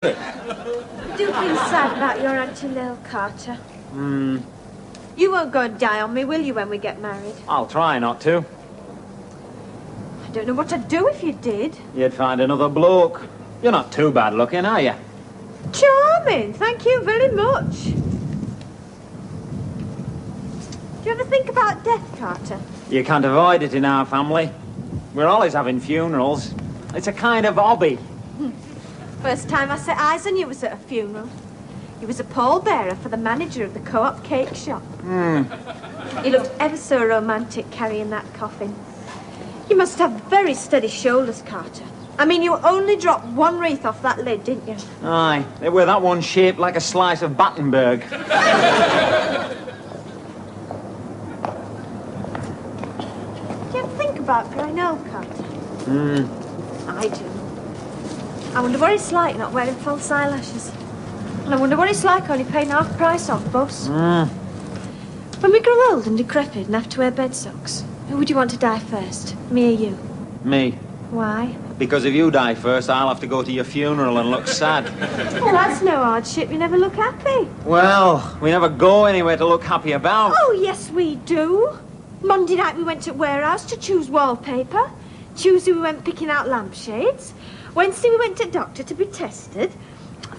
I do feel sad about your Auntie Lil, Carter. You won't go and die on me, will you, when we get married? I'll try not to. I don't know what I'd do if you did. You'd find another bloke. You're not too bad looking, are you? Charming, thank you very much. Do you ever think about death, Carter? You can't avoid it in our family. We're always having funerals. It's a kind of hobby. First time I set eyes on you was at a funeral. You was a pallbearer for the manager of the Co-op cake shop. He looked ever so romantic carrying that coffin. You must have very steady shoulders, Carter. I mean, you only dropped one wreath off that lid, didn't you? Aye, they were that one shaped like a slice of Battenberg. Do you ever think about growing old, Carter? I do. I wonder what it's like not wearing false eyelashes. And I wonder what it's like only paying half price on bus. When we grow old and decrepit and have to wear bed socks, who would you want to die first? Me or you? Me. Why? Because if you die first, I'll have to go to your funeral and look sad. Well, that's no hardship. You never look happy. Well, we never go anywhere to look happy about. Oh, yes, we do. Monday night we went to warehouse to choose wallpaper. Tuesday we went picking out lampshades. Wednesday we went to doctor to be tested.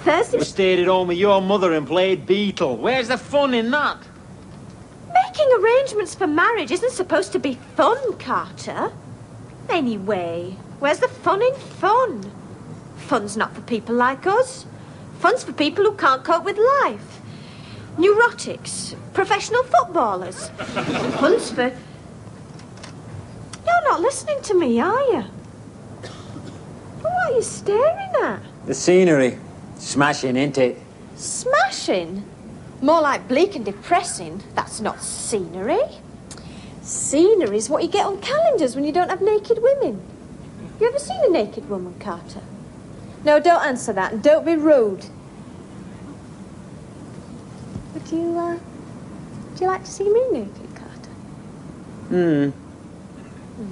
Thursday We stayed at home with your mother and played Beetle. Where's the fun in that? Making arrangements for marriage isn't supposed to be fun, Carter. Anyway, where's the fun in fun? Fun's not for people like us. Fun's for people who can't cope with life. Neurotics, professional footballers. Fun's for... You're not listening to me, are you? What are you staring at? The scenery. Smashing, ain't it? Smashing? More like bleak and depressing. That's not scenery. Scenery's what you get on calendars when you don't have naked women. You ever seen a naked woman, Carter? No, don't answer that, and don't be rude. Would you like to see me naked, Carter? You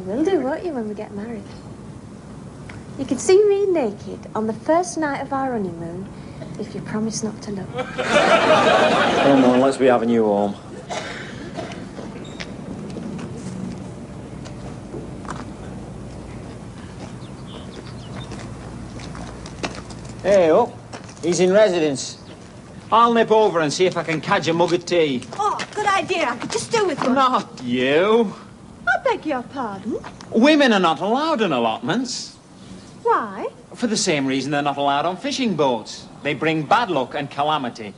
will do, won't you, when we get married? You can see me naked on the first night of our honeymoon if you promise not to look. Come on, let's be having you home. Hey, up. He's in residence. I'll nip over and see if I can catch a mug of tea. Oh, good idea. I could just do with one. Not you. I beg your pardon. Women are not allowed in allotments. Why? For the same reason they're not allowed on fishing boats. They bring bad luck and calamity.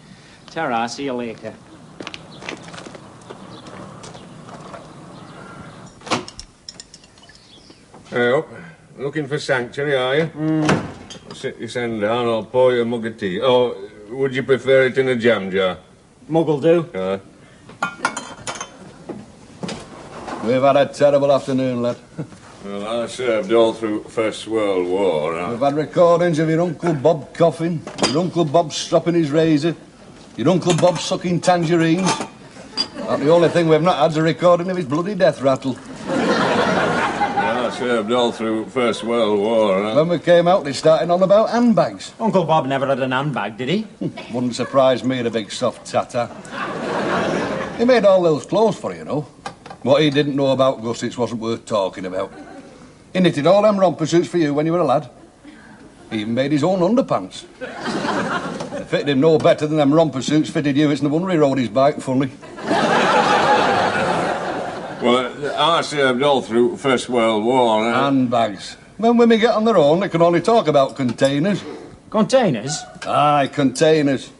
Ta-ra, see you later. Hey, up. Looking for sanctuary, are you? Sit your hand down, I'll pour you a mug of tea. Oh, would you prefer it in a jam jar? Mug'll do. We've had a terrible afternoon, lad. Well, I served all through First World War. We've had recordings of your Uncle Bob coughing, your Uncle Bob stropping his razor, your Uncle Bob sucking tangerines. About the only thing we've not had's a recording of his bloody death rattle. I served all through First World War. When we came out, they started on about handbags. Uncle Bob never had an handbag, did he? Wouldn't surprise me, the big soft tatter. He made all those clothes for you know. What he didn't know about gussets wasn't worth talking about. He knitted all them romper suits for you when you were a lad. He even made his own underpants. They fitted him no better than them romper suits fitted you. It's no wonder he rode his bike funny. Well, I served all through First World War. Handbags. When women get on their own, they can only talk about containers. Containers? Aye, containers.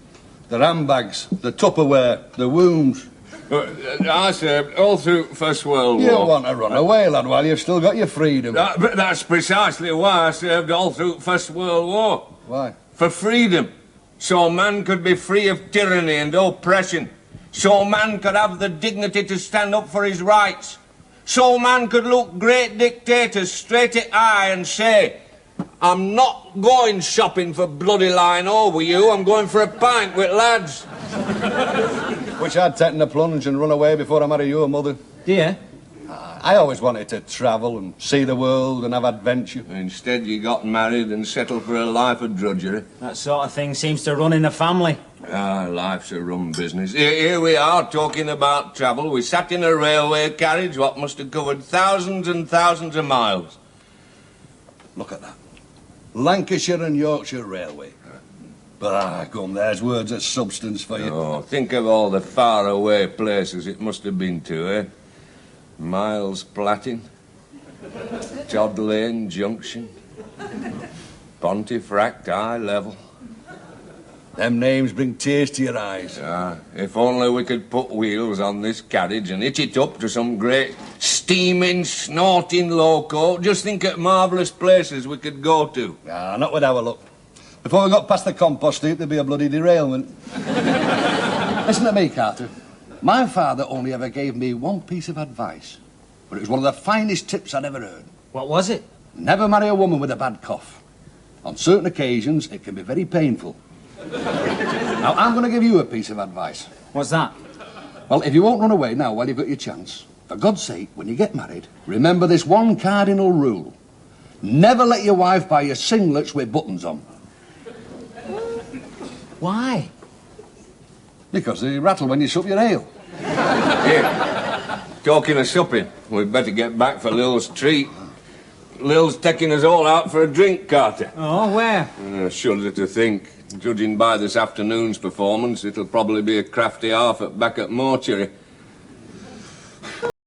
They're handbags, the Tupperware, the wombs. I served all through First World War. You want to run away, lad, while you've still got your freedom. But that's precisely why I served all through First World War. Why? For freedom. So man could be free of tyranny and oppression. So man could have the dignity to stand up for his rights. So man could look great dictators straight at eye and say, I'm not going shopping for bloody line over you, I'm going for a pint with lads. Wish I'd taken the plunge and run away before I married your mother. Yeah. I always wanted to travel and see the world and have adventure. Instead, you got married and settled for a life of drudgery. That sort of thing seems to run in the family. Ah, life's a rum business. Here we are, talking about travel. We sat in a railway carriage, what must have covered thousands and thousands of miles. Look at that. Lancashire and Yorkshire Railway. Come, there's words of substance for you. Oh, think of all the far-away places it must have been to, eh? Miles Platting, Todd Lane Junction, Pontefract High Level. Them names bring tears to your eyes. Ah, if only we could put wheels on this carriage and hitch it up to some great steaming, snorting loco. Just think of marvellous places we could go to. Ah, not with our luck. Before we got past the compost heap, there'd be a bloody derailment. Listen to me, Carter. My father only ever gave me one piece of advice, but it was one of the finest tips I'd ever heard. What was it? Never marry a woman with a bad cough. On certain occasions, it can be very painful. Now, I'm going to give you a piece of advice. What's that? Well, if you won't run away now while you've got your chance, for God's sake, when you get married, remember this one cardinal rule. Never let your wife buy you singlets with buttons on. Why? Because they rattle when you sup your ale. Here, talking of supping, we'd better get back for Lil's treat. Lil's taking us all out for a drink, Carter. Oh, where? Shudder to think. Judging by this afternoon's performance, it'll probably be a crafty half back at Mortuary.